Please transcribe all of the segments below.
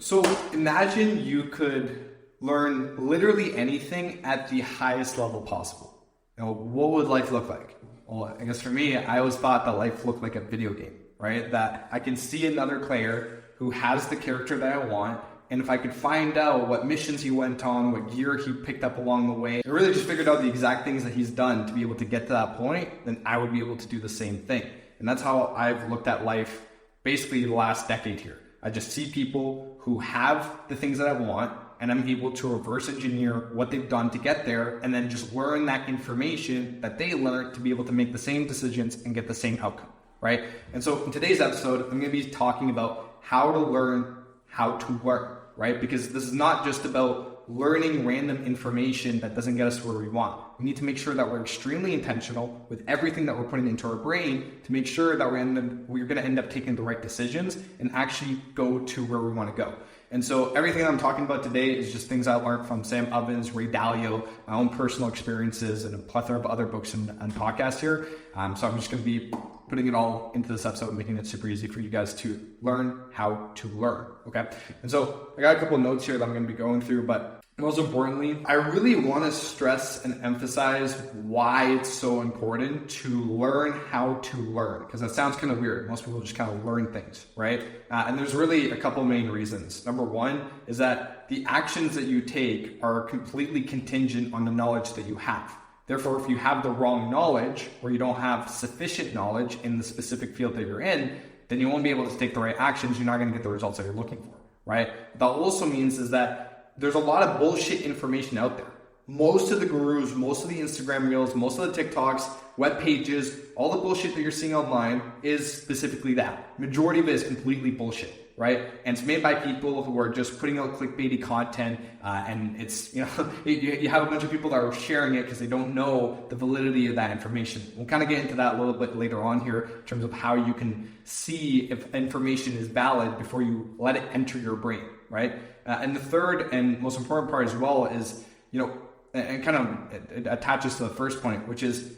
So imagine you could learn literally anything at the highest level possible. What would life look like? Well, I guess for me, I always thought that life looked like a video game, right? That I can see another player who has the character that I want, and if I could find out what missions he went on, what gear he picked up along the way, I really just figured out the exact things that he's done to be able to get to that point, then I would be able to do the same thing. And that's how I've looked at life basically the last decade here. I just see people who have the things that I want, and I'm able to reverse engineer what they've done to get there, and then just learn that information that they learned to be able to make the same decisions and get the same outcome, right? And so in today's episode, I'm going to be talking about how to learn how to learn, right? Because this is not just about learning random information that doesn't get us where we want. We need to make sure that we're extremely intentional with everything that we're putting into our brain to make sure that we're going to end up taking the right decisions and actually go to where we want to go. And so everything I'm talking about today is just things I learned from Sam Ovens, Ray Dalio, my own personal experiences, and a plethora of other books and podcasts here. So I'm just going to be putting it all into this episode and making it super easy for you guys to learn how to learn, okay? And so I got a couple of notes here that I'm going to be going through, but most importantly, I really want to stress and emphasize why it's so important to learn how to learn, because that sounds kind of weird. Most people just kind of learn things, right? And there's really a couple main reasons. Number one is that the actions that you take are completely contingent on the knowledge that you have. Therefore, if you have the wrong knowledge or you don't have sufficient knowledge in the specific field that you're in, then you won't be able to take the right actions. You're not going to get the results that you're looking for, right? That also means is that there's a lot of bullshit information out there. Most of the gurus, most of the Instagram reels, most of the TikToks, web pages, all the bullshit that you're seeing online is specifically that. Majority of it is completely bullshit, right? And it's made by people who are just putting out clickbaity content, and it's, you have a bunch of people that are sharing it because they don't know the validity of that information. We'll kind of get into that a little bit later on here in terms of how you can see if information is valid before you let it enter your brain, right? And the third and most important part as well is, and kind of it attaches to the first point, which is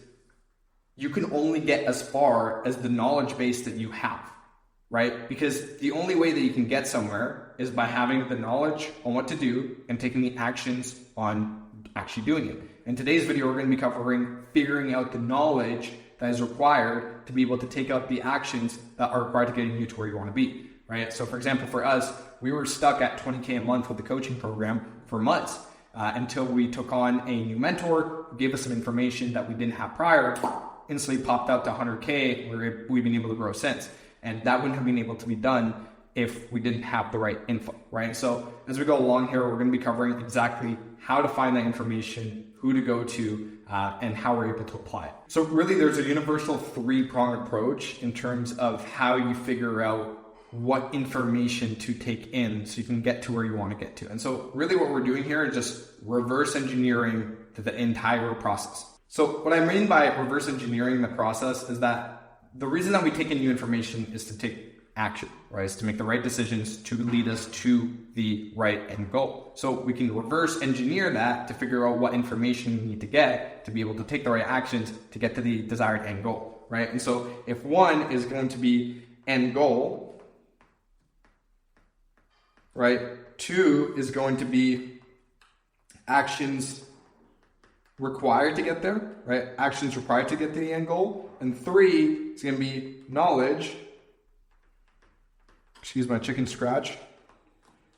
you can only get as far as the knowledge base that you have, right? Because the only way that you can get somewhere is by having the knowledge on what to do and taking the actions on actually doing it. In today's video, we're going to be covering figuring out the knowledge that is required to be able to take out the actions that are required to getting you to where you want to be, right? So for example, for us, we were stuck at $20K a month with the coaching program for months until we took on a new mentor, who gave us some information that we didn't have prior, instantly popped up to 100K, where we've been able to grow since. And that wouldn't have been able to be done if we didn't have the right info, right? So as we go along here, we're going to be covering exactly how to find that information, who to go to, and how we're able to apply it. So really there's a universal three-pronged approach in terms of how you figure out what information to take in so you can get to where you want to get to. And so really what we're doing here is just reverse engineering the entire process. So what I mean by reverse engineering the process is that the reason that we take in new information is to take action, right? Is to make the right decisions to lead us to the right end goal. So we can reverse engineer that to figure out what information we need to get to be able to take the right actions to get to the desired end goal, right? And so if one is going to be end goal, right? Two is going to be actions required to get there, right? Actions required to get to the end goal. And three is going to be knowledge, excuse my chicken scratch,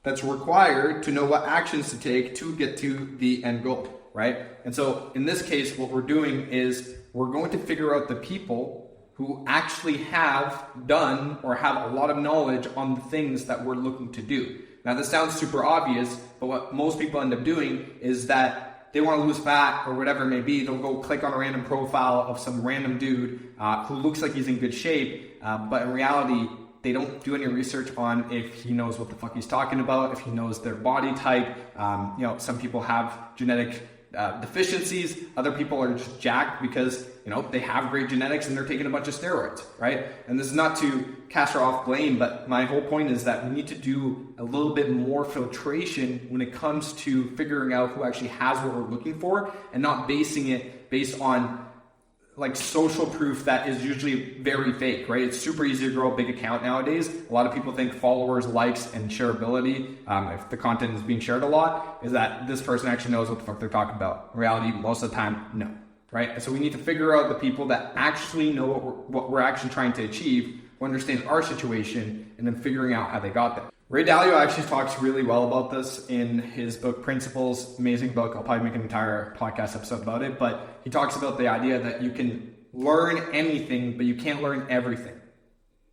that's required to know what actions to take to get to the end goal, right? And so in this case, what we're doing is we're going to figure out the people who actually have done or have a lot of knowledge on the things that we're looking to do. Now this sounds super obvious, but what most people end up doing is that they want to lose fat or whatever it may be. They'll go click on a random profile of some random dude who looks like he's in good shape, but in reality, they don't do any research on if he knows what the fuck he's talking about, if he knows their body type. Some people have genetic deficiencies. Other people are just jacked because, they have great genetics and they're taking a bunch of steroids, right? And this is not to cast off blame, but my whole point is that we need to do a little bit more filtration when it comes to figuring out who actually has what we're looking for and not basing it based on like social proof that is usually very fake, right? It's super easy to grow a big account nowadays. A lot of people think followers, likes, and shareability, if the content is being shared a lot, is that this person actually knows what the fuck they're talking about. In reality, most of the time, no, right? So we need to figure out the people that actually know what we're actually trying to achieve, who understand our situation, and then figuring out how they got there. Ray Dalio actually talks really well about this in his book Principles, amazing book. I'll probably make an entire podcast episode about it, but he talks about the idea that you can learn anything, but you can't learn everything,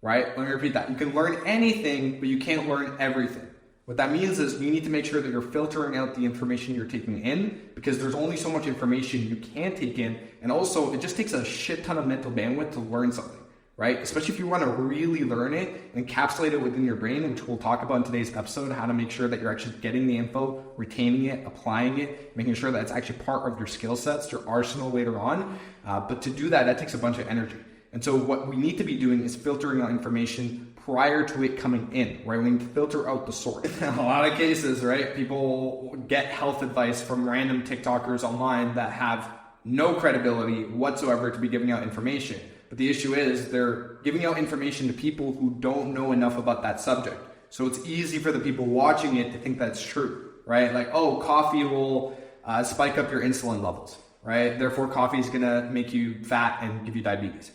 right? Let me repeat that. You can learn anything, but you can't learn everything. What that means is you need to make sure that you're filtering out the information you're taking in, because there's only so much information you can take in, and also it just takes a shit ton of mental bandwidth to learn something. Right? Especially if you want to really learn it, encapsulate it within your brain, which we'll talk about in today's episode, how to make sure that you're actually getting the info, retaining it, applying it, making sure that it's actually part of your skill sets, your arsenal later on. But to do that, that takes a bunch of energy. And so what we need to be doing is filtering out information prior to it coming in, right? We need to filter out the source. In a lot of cases, right, people get health advice from random TikTokers online that have no credibility whatsoever to be giving out information. But the issue is they're giving out information to people who don't know enough about that subject. So it's easy for the people watching it to think that's true, right? Like, oh, coffee will spike up your insulin levels, right? Therefore, coffee is going to make you fat and give you diabetes.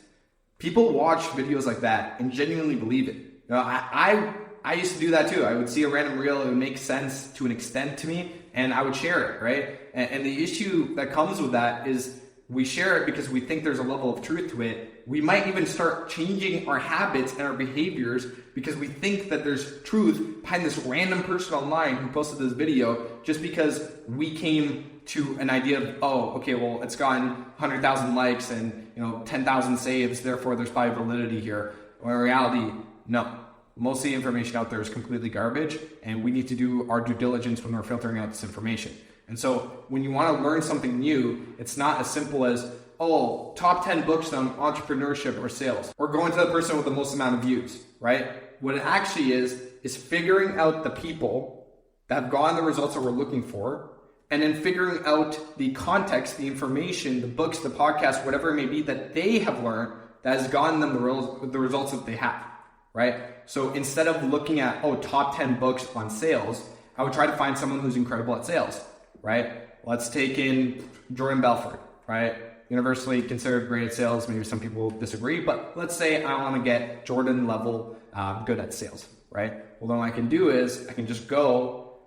People watch videos like that and genuinely believe it. You know, I used to do that too. I would see a random reel, it would make sense to an extent to me, and I would share it, right? And the issue that comes with that is we share it because we think there's a level of truth to it. We might even start changing our habits and our behaviors because we think that there's truth behind this random person online who posted this video just because we came to an idea of, oh, okay, well, it's gotten 100,000 likes and 10,000 saves, therefore there's probably validity here. When in reality, no. Most of the information out there is completely garbage, and we need to do our due diligence when we're filtering out this information. And so when you want to learn something new, it's not as simple as, oh, top 10 books on entrepreneurship or sales, or going to the person with the most amount of views, right? What it actually is figuring out the people that have gotten the results that we're looking for, and then figuring out the context, the information, the books, the podcasts, whatever it may be that they have learned that has gotten them the results that they have, right? So instead of looking at, oh, top 10 books on sales, I would try to find someone who's incredible at sales. Right? Let's take in Jordan Belfort, right? Universally considered great at sales. Maybe some people disagree, but let's say I want to get Jordan level good at sales, right? Well, then what I can do is I can just go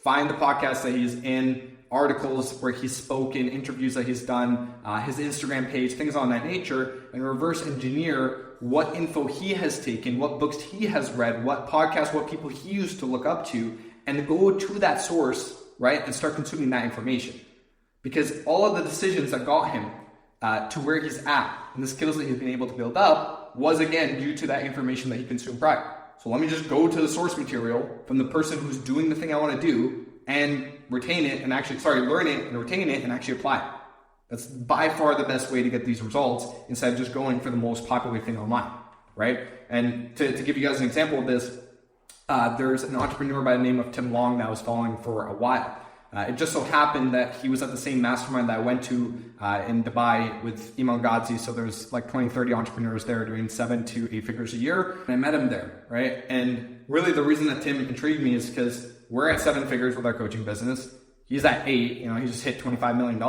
find the podcast that he's in, articles where he's spoken, interviews that he's done, his Instagram page, things on that nature, and reverse engineer what info he has taken, what books he has read, what podcasts, what people he used to look up to, and go to that source, right, and start consuming that information. Because all of the decisions that got him to where he's at and the skills that he's been able to build up was, again, due to that information that he consumed prior. So let me just go to the source material from the person who's doing the thing I want to do and retain it and learn it and retain it and actually apply it. That's by far the best way to get these results instead of just going for the most popular thing online, right? And to give you guys an example of this, there's an entrepreneur by the name of Tim Long that I was following for a while. It just so happened that he was at the same mastermind that I went to in Dubai with Iman Ghazi. So there's like 20, 30 entrepreneurs there doing 7 to 8 figures a year. And I met him there, right? And really the reason that Tim intrigued me is because we're at 7 figures with our coaching business. He's at 8, he just hit $25 million,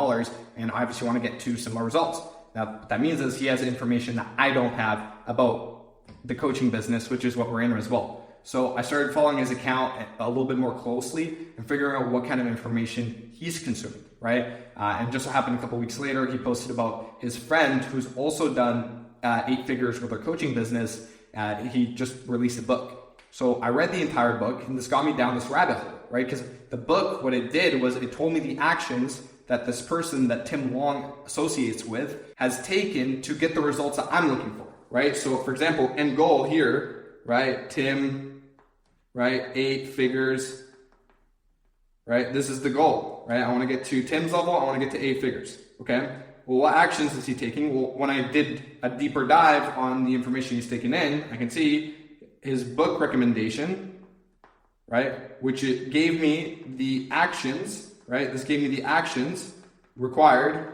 and I obviously want to get to similar results. Now, what that means is he has information that I don't have about the coaching business, which is what we're in as well. So I started following his account a little bit more closely and figuring out what kind of information he's consuming, right? And just so happened a couple weeks later, he posted about his friend who's also done 8 figures with her coaching business. He just released a book. So I read the entire book, and this got me down this rabbit hole, right? Because the book, what it did was it told me the actions that this person that Tim Long associates with has taken to get the results that I'm looking for, right? So for example, end goal here, right? Tim, right? 8 figures, right? This is the goal, right? I want to get to Tim's level. I want to get to 8 figures, okay? Well, what actions is he taking? Well, when I did a deeper dive on the information he's taken in, I can see his book recommendation, right? Which it gave me the actions, right? This gave me the actions required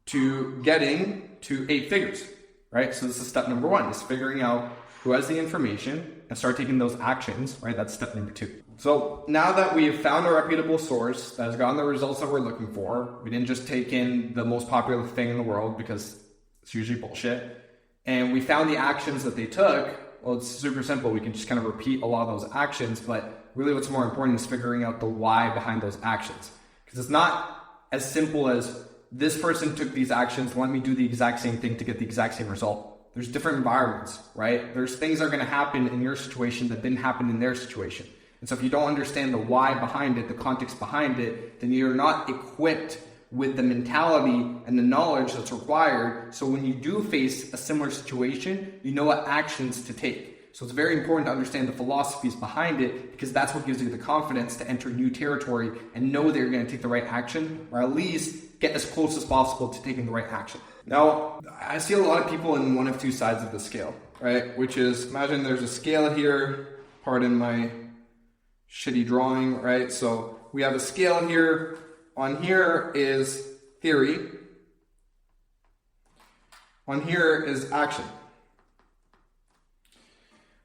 to getting to 8 figures, right? So this is step number 1, is figuring out who has the information and start taking those actions, right? That's step number 2. So now that we have found a reputable source that has gotten the results that we're looking for, we didn't just take in the most popular thing in the world because it's usually bullshit, and we found the actions that they took. Well, it's super simple. We can just kind of repeat a lot of those actions, but really what's more important is figuring out the why behind those actions. Because it's not as simple as this person took these actions, let me do the exact same thing to get the exact same result. There's different environments, right? There's things that are going to happen in your situation that didn't happen in their situation. And so if you don't understand the why behind it, the context behind it, then you're not equipped with the mentality and the knowledge that's required. So when you do face a similar situation, you know what actions to take. So it's very important to understand the philosophies behind it, because that's what gives you the confidence to enter new territory and know that you're going to take the right action, or at least get as close as possible to taking the right action. Now, I see a lot of people in one of two sides of the scale, right? Which is, imagine there's a scale here, pardon my shitty drawing, right? So we have a scale here. On here is theory. On here is action.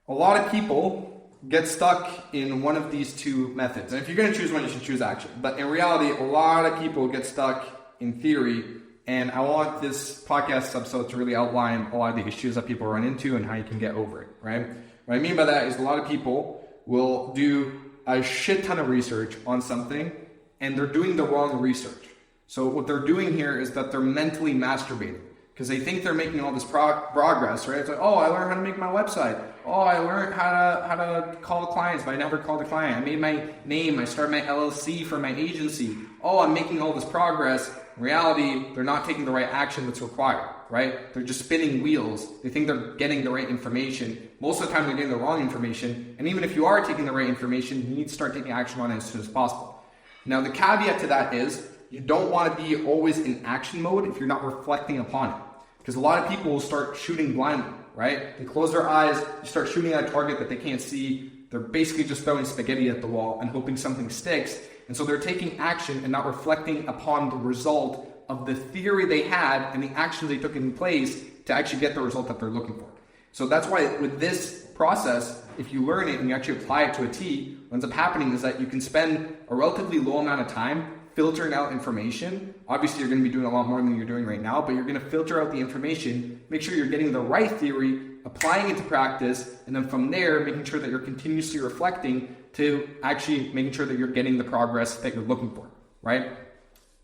A lot of people get stuck in one of these two methods. And if you're going to choose one, you should choose action. But in reality, a lot of people get stuck in theory. And I want this podcast episode to really outline a lot of the issues that people run into and how you can get over it, right? What I mean by that is a lot of people will do a shit ton of research on something, and they're doing the wrong research. So what they're doing here is that they're mentally masturbating, because they think they're making all this progress, right? It's like, oh, I learned how to make my website. Oh, I learned how to call clients, but I never called a client. I made my name. I started my LLC for my agency. Oh, I'm making all this progress. In reality, they're not taking the right action that's required, right? They're just spinning wheels. They think they're getting the right information. Most of the time, they're getting the wrong information. And even if you are taking the right information, you need to start taking action on it as soon as possible. Now, the caveat to that is you don't want to be always in action mode if you're not reflecting upon it. Because a lot of people will start shooting blindly, right? They close their eyes, they start shooting at a target that they can't see. They're basically just throwing spaghetti at the wall and hoping something sticks. And so they're taking action and not reflecting upon the result of the theory they had and the actions they took in place to actually get the result that they're looking for. So that's why with this process, if you learn it and you actually apply it to a T, what ends up happening is that you can spend a relatively low amount of time filtering out information. Obviously, you're going to be doing a lot more than you're doing right now, but you're going to filter out the information, make sure you're getting the right theory, applying it to practice, and then from there, making sure that you're continuously reflecting to actually making sure that you're getting the progress that you're looking for, right?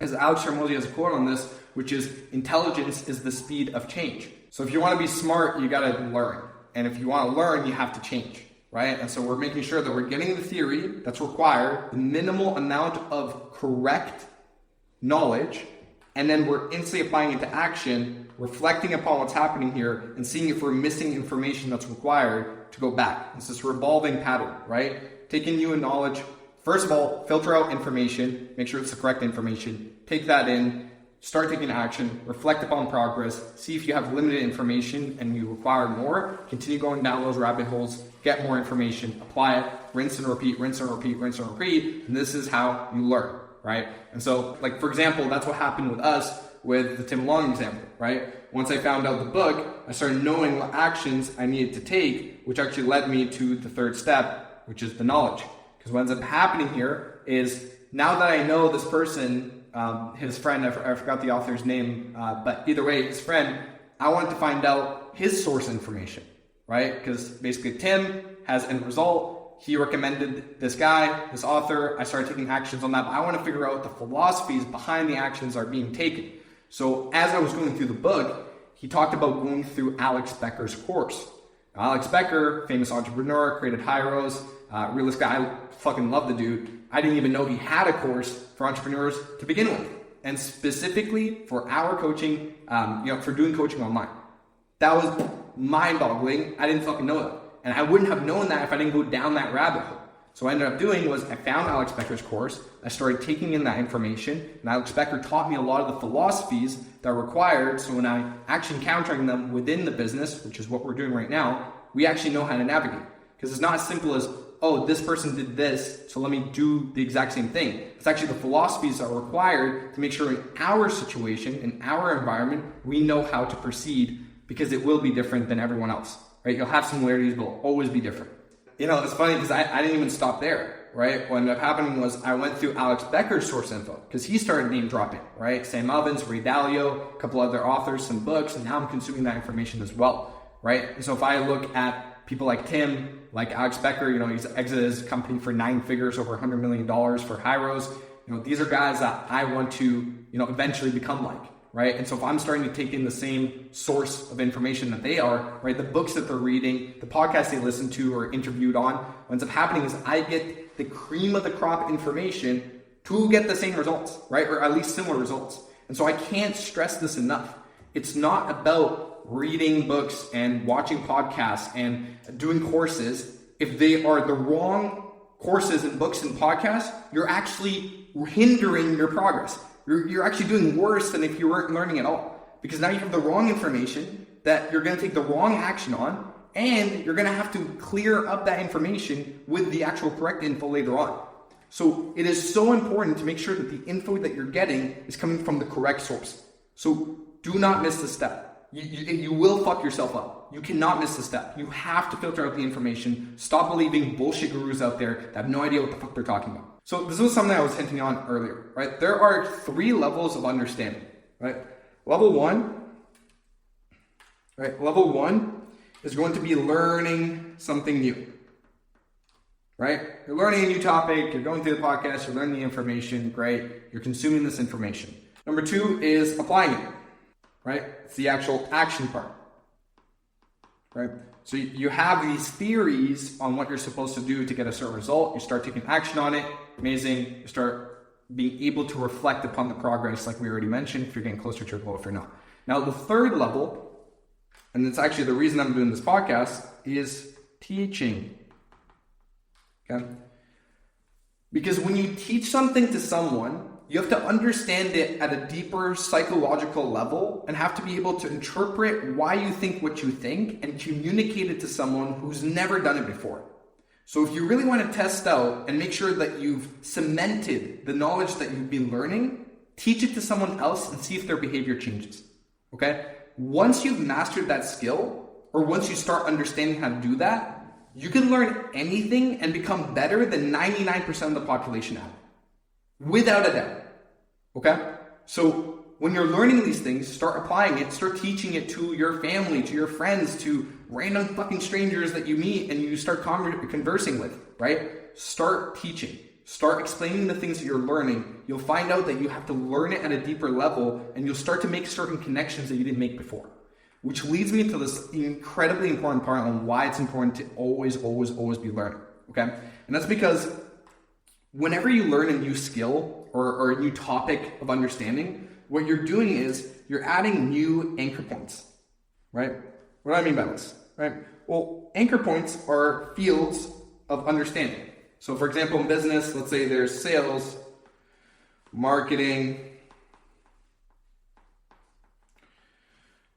As Alex Hormozi has a quote on this, which is, intelligence is the speed of change. So if you want to be smart, you got to learn. And if you want to learn, you have to change, right? And so we're making sure that we're getting the theory that's required, the minimal amount of correct knowledge, and then we're instantly applying it to action, reflecting upon what's happening here, and seeing if we're missing information that's required to go back. It's this revolving pattern, right? Taking new knowledge. First of all, filter out information, make sure it's the correct information, take that in, start taking action, reflect upon progress, see if you have limited information and you require more, continue going down those rabbit holes, get more information, apply it, rinse and repeat, rinse and repeat, rinse and repeat, and this is how you learn, right? And so, like, for example, that's what happened with us with the Tim Long example, right? Once I found out the book, I started knowing what actions I needed to take, which actually led me to the third step, which is the knowledge. Because what ends up happening here is, now that I know this person, his friend, I forgot the author's name, but either way, his friend, I wanted to find out his source information, right? Because basically Tim has end result. He recommended this guy, this author. I started taking actions on that, but I want to figure out what the philosophies behind the actions are being taken. So as I was going through the book, he talked about going through Alex Becker's course. Now, Alex Becker, famous entrepreneur, created Hyros, realist guy. I fucking love the dude. I didn't even know he had a course for entrepreneurs to begin with, and specifically for our coaching, for doing coaching online. That was mind-boggling. I didn't fucking know that, and I wouldn't have known that if I didn't go down that rabbit hole. So what I ended up doing was I found Alex Becker's course. I started taking in that information, and Alex Becker taught me a lot of the philosophies that are required. So when I actually encountering them within the business, which is what we're doing right now, we actually know how to navigate. Because it's not as simple as, oh, this person did this, so let me do the exact same thing. It's actually the philosophies that are required to make sure in our situation, in our environment, we know how to proceed, because it will be different than everyone else, right? You'll have similarities, but it'll always be different. It's funny because I didn't even stop there, right? What ended up happening was I went through Alex Becker's source info because he started name dropping, right? Sam Ovens, Ray Dalio, a couple other authors, some books, and now I'm consuming that information as well, right? And so if I look at people like Tim, like Alex Becker, he's exited his company for 9 figures, over $100 million for Hyros. These are guys that I want to, eventually become like, right? And so if I'm starting to take in the same source of information that they are, right, the books that they're reading, the podcasts they listen to or interviewed on, what ends up happening is I get the cream of the crop information to get the same results, right? Or at least similar results. And so I can't stress this enough. It's not about reading books and watching podcasts and doing courses. If they are the wrong courses and books and podcasts, you're actually hindering your progress. You're actually doing worse than if you weren't learning at all, because now you have the wrong information that you're going to take the wrong action on, and you're going to have to clear up that information with the actual correct info later on. So it is so important to make sure that the info that you're getting is coming from the correct source. So do not miss this step. You will fuck yourself up. You cannot miss this step. You have to filter out the information. Stop believing bullshit gurus out there that have no idea what the fuck they're talking about. So this was something I was hinting on earlier, right? There are 3 levels of understanding, right? Level 1 is going to be learning something new, right? You're learning a new topic, you're going through the podcast, you're learning the information, great. You're consuming this information. Number 2 is applying it, right? It's the actual action part, right? So you have these theories on what you're supposed to do to get a certain result. You start taking action on it. Amazing. You start being able to reflect upon the progress, like we already mentioned, if you're getting closer to your goal, if you're not. Now, the 3rd level, and it's actually the reason I'm doing this podcast, is teaching. Okay? Because when you teach something to someone, you have to understand it at a deeper psychological level and have to be able to interpret why you think what you think and communicate it to someone who's never done it before. So if you really want to test out and make sure that you've cemented the knowledge that you've been learning, teach it to someone else and see if their behavior changes. Okay? Once you've mastered that skill, or once you start understanding how to do that, you can learn anything and become better than 99% of the population at it. Without a doubt. Okay? So when you're learning these things, start applying it, start teaching it to your family, to your friends, to random fucking strangers that you meet and you start conversing with, right? Start teaching. Start explaining the things that you're learning. You'll find out that you have to learn it at a deeper level, and you'll start to make certain connections that you didn't make before. Which leads me to this incredibly important part on why it's important to always be learning. Okay? And that's because whenever you learn a new skill or a new topic of understanding, what you're doing is you're adding new anchor points, right? What do I mean by this, right? Well, anchor points are fields of understanding. So for example, in business, let's say there's sales, marketing,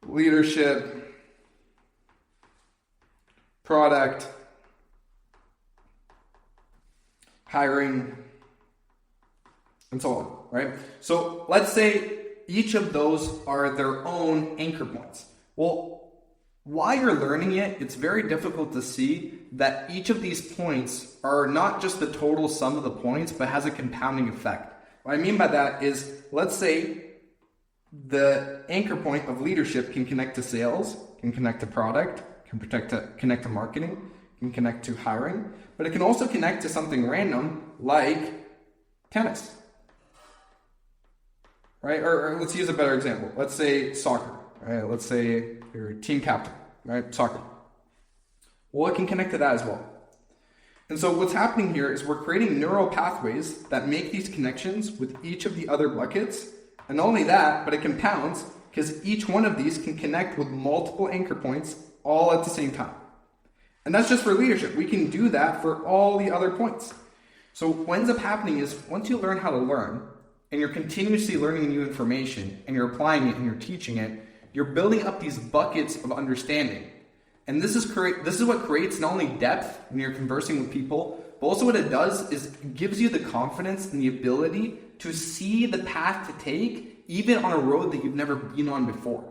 leadership, product, hiring, and so on, right? So let's say each of those are their own anchor points. Well, while you're learning it, it's very difficult to see that each of these points are not just the total sum of the points, but has a compounding effect. What I mean by that is, let's say the anchor point of leadership can connect to sales, can connect to product, can connect to marketing, can connect to hiring, but it can also connect to something random like tennis, right? Or let's use a better example. Let's say soccer, right? Let's say you're a team captain, right? Soccer. Well, it can connect to that as well. And so what's happening here is we're creating neural pathways that make these connections with each of the other buckets. And not only that, but it compounds because each one of these can connect with multiple anchor points all at the same time. And that's just for leadership. We can do that for all the other points. So what ends up happening is once you learn how to learn and you're continuously learning new information and you're applying it and you're teaching it, you're building up these buckets of understanding. And this is what creates not only depth when you're conversing with people, but also what it does is it gives you the confidence and the ability to see the path to take, even on a road that you've never been on before.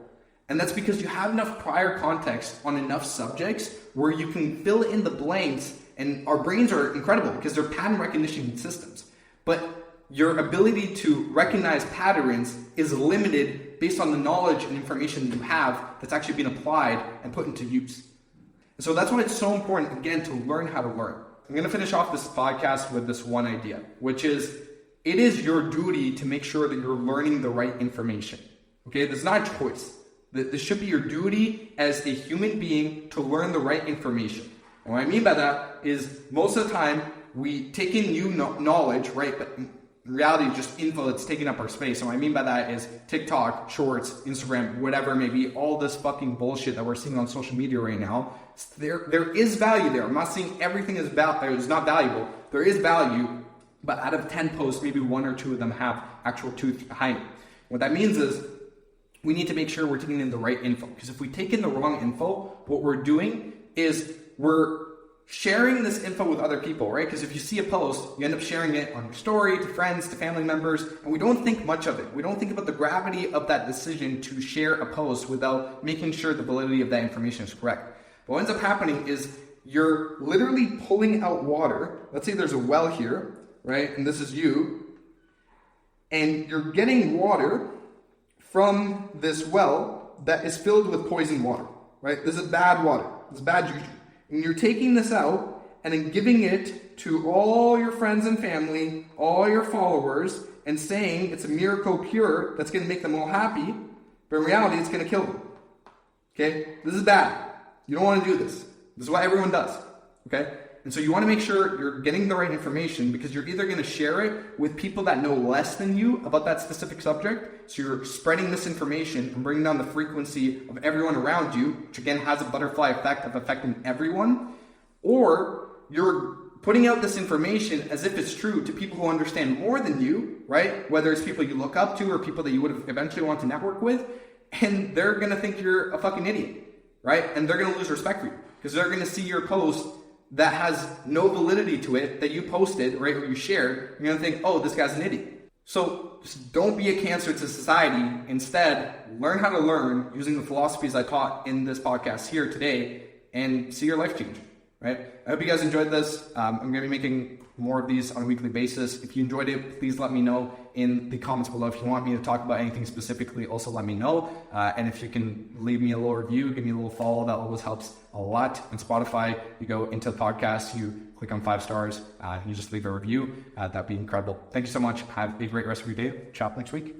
And that's because you have enough prior context on enough subjects where you can fill in the blanks, and our brains are incredible because they're pattern recognition systems. But your ability to recognize patterns is limited based on the knowledge and information that you have that's actually been applied and put into use. And so that's why it's so important, again, to learn how to learn. I'm going to finish off this podcast with this one idea, which is it is your duty to make sure that you're learning the right information. Okay, there's not a choice. This should be your duty as a human being to learn the right information. And what I mean by that is most of the time we take in new knowledge, right? But in reality, it's just info that's taking up our space. And what I mean by that is TikTok, Shorts, Instagram, whatever it may be, all this fucking bullshit that we're seeing on social media right now. There is value there. I'm not saying everything is not valuable. There is value, but out of 10 posts, maybe 1 or 2 of them have actual truth behind it. What that means is we need to make sure we're taking in the right info. Because if we take in the wrong info, what we're doing is we're sharing this info with other people, right? Because if you see a post, you end up sharing it on your story, to friends, to family members, and we don't think much of it. We don't think about the gravity of that decision to share a post without making sure the validity of that information is correct. But what ends up happening is you're literally pulling out water. Let's say there's a well here, right? And this is you. And you're getting water from this well that is filled with poison water, right? This is bad water. This is bad juju. And you're taking this out and then giving it to all your friends and family, all your followers, and saying it's a miracle cure that's going to make them all happy, but in reality, it's going to kill them. Okay? This is bad. You don't want to do this. This is what everyone does. Okay? And so you want to make sure you're getting the right information, because you're either going to share it with people that know less than you about that specific subject, so you're spreading this information and bringing down the frequency of everyone around you, which again has a butterfly effect of affecting everyone, or you're putting out this information as if it's true to people who understand more than you, right? Whether it's people you look up to or people that you would eventually want to network with, and they're going to think you're a fucking idiot, right? And they're going to lose respect for you because they're going to see your post that has no validity to it that you posted, right, or you shared. You're going to think, oh, this guy's an idiot. So just don't be a cancer to society. Instead, learn how to learn using the philosophies I taught in this podcast here today and see your life change, right? I hope you guys enjoyed this. I'm going to be making more of these on a weekly basis. If you enjoyed it, please let me know in the comments below. If you want me to talk about anything specifically, also let me know. And if you can leave me a little review, give me a little follow, that always helps a lot. On Spotify, you go into the podcast, you click on 5 stars, you just leave a review. That'd be incredible. Thank you so much. Have a great rest of your day. Chat next week.